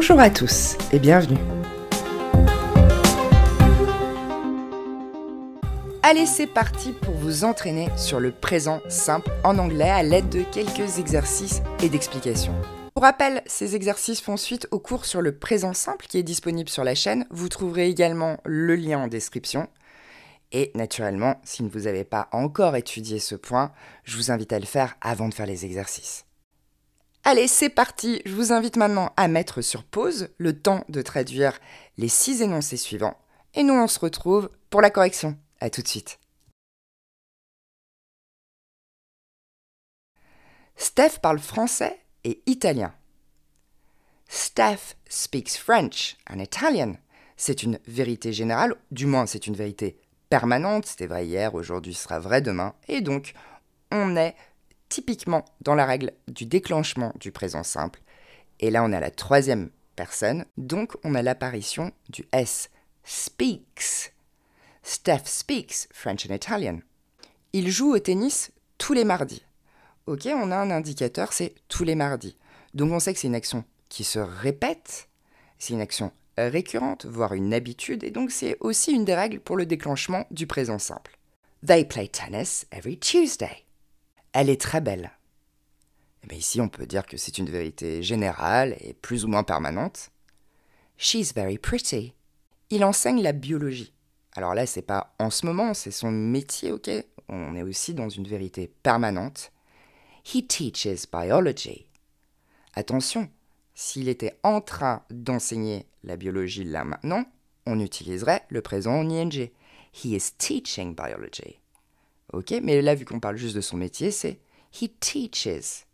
Bonjour à tous et bienvenue. Allez, c'est parti pour vous entraîner sur le présent simple en anglais à l'aide de quelques exercices et d'explications. Pour rappel, ces exercices font suite au cours sur le présent simple qui est disponible sur la chaîne. Vous trouverez également le lien en description. Et naturellement, si vous n'avez pas encore étudié ce point, je vous invite à le faire avant de faire les exercices. Allez, c'est parti. Je vous invite maintenant à mettre sur pause le temps de traduire les 6 énoncés suivants. Et nous, on se retrouve pour la correction. À tout de suite. Steph parle français et italien. Steph speaks French and Italian. C'est une vérité générale, du moins c'est une vérité permanente. C'était vrai hier, aujourd'hui sera vrai demain. Et donc, on est typiquement dans la règle du déclenchement du présent simple. Et là, on est à la 3e personne, donc on a l'apparition du S. Speaks. Steph speaks French and Italian. Il joue au tennis tous les mardis. Ok, on a un indicateur, c'est tous les mardis. Donc on sait que c'est une action qui se répète, c'est une action récurrente, voire une habitude, et donc c'est aussi une des règles pour le déclenchement du présent simple. They play tennis every Tuesday. Elle est très belle. Et bien ici, on peut dire que c'est une vérité générale et plus ou moins permanente. She's very pretty. Il enseigne la biologie. Alors là, c'est pas en ce moment, c'est son métier, ok? On est aussi dans une vérité permanente. He teaches biology. Attention, s'il était en train d'enseigner la biologie là maintenant, on utiliserait le présent en ing. He is teaching biology. Ok, mais là, vu qu'on parle juste de son métier, c'est he teaches.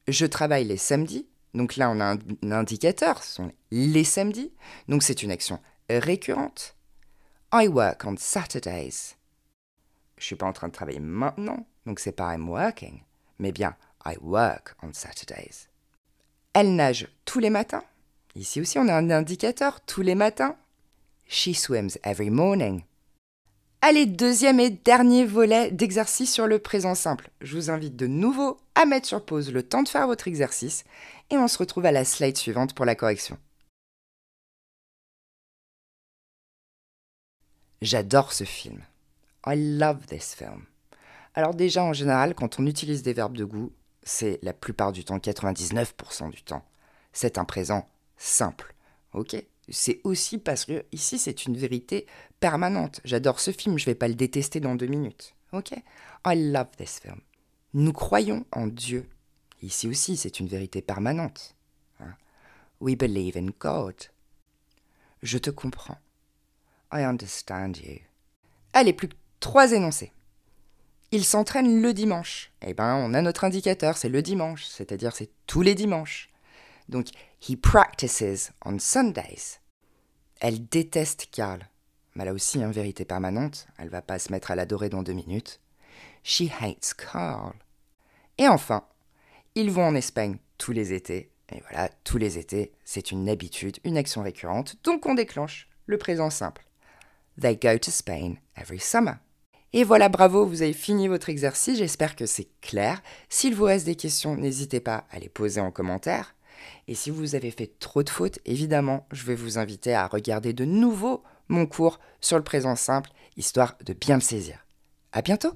Je travaille les samedis. Donc là, on a un indicateur, ce sont les samedis. Donc c'est une action récurrente. I work on Saturdays. Je suis pas en train de travailler maintenant, donc c'est pas I'm working, mais bien I work on Saturdays. Elle nage tous les matins. Ici aussi, on a un indicateur, tous les matins. She swims every morning. Allez, 2e et dernier volet d'exercice sur le présent simple. Je vous invite de nouveau à mettre sur pause le temps de faire votre exercice et on se retrouve à la slide suivante pour la correction. J'adore ce film. I love this film. Alors déjà, en général, quand on utilise des verbes de goût, c'est la plupart du temps, 99% du temps, c'est un présent simple. Ok ? C'est aussi parce que ici, c'est une vérité permanente. J'adore ce film, je ne vais pas le détester dans 2 minutes. Ok ? I love this film. Nous croyons en Dieu. Ici aussi, c'est une vérité permanente. We believe in God. Je te comprends. I understand you. Allez, plus que 3 énoncés. Il s'entraîne le dimanche. Eh bien, on a notre indicateur, c'est le dimanche, c'est-à-dire c'est tous les dimanches. Donc, he practices on Sundays. Elle déteste Carl. Mais là aussi, vérité permanente, elle va pas se mettre à l'adorer dans 2 minutes. She hates Carl. Et enfin, ils vont en Espagne tous les étés. Et voilà, tous les étés, c'est une habitude, une action récurrente, donc on déclenche le présent simple. They go to Spain every summer. Et voilà, bravo, vous avez fini votre exercice, j'espère que c'est clair. S'il vous reste des questions, n'hésitez pas à les poser en commentaire. Et si vous avez fait trop de fautes, évidemment, je vais vous inviter à regarder de nouveau mon cours sur le présent simple, histoire de bien le saisir. À bientôt!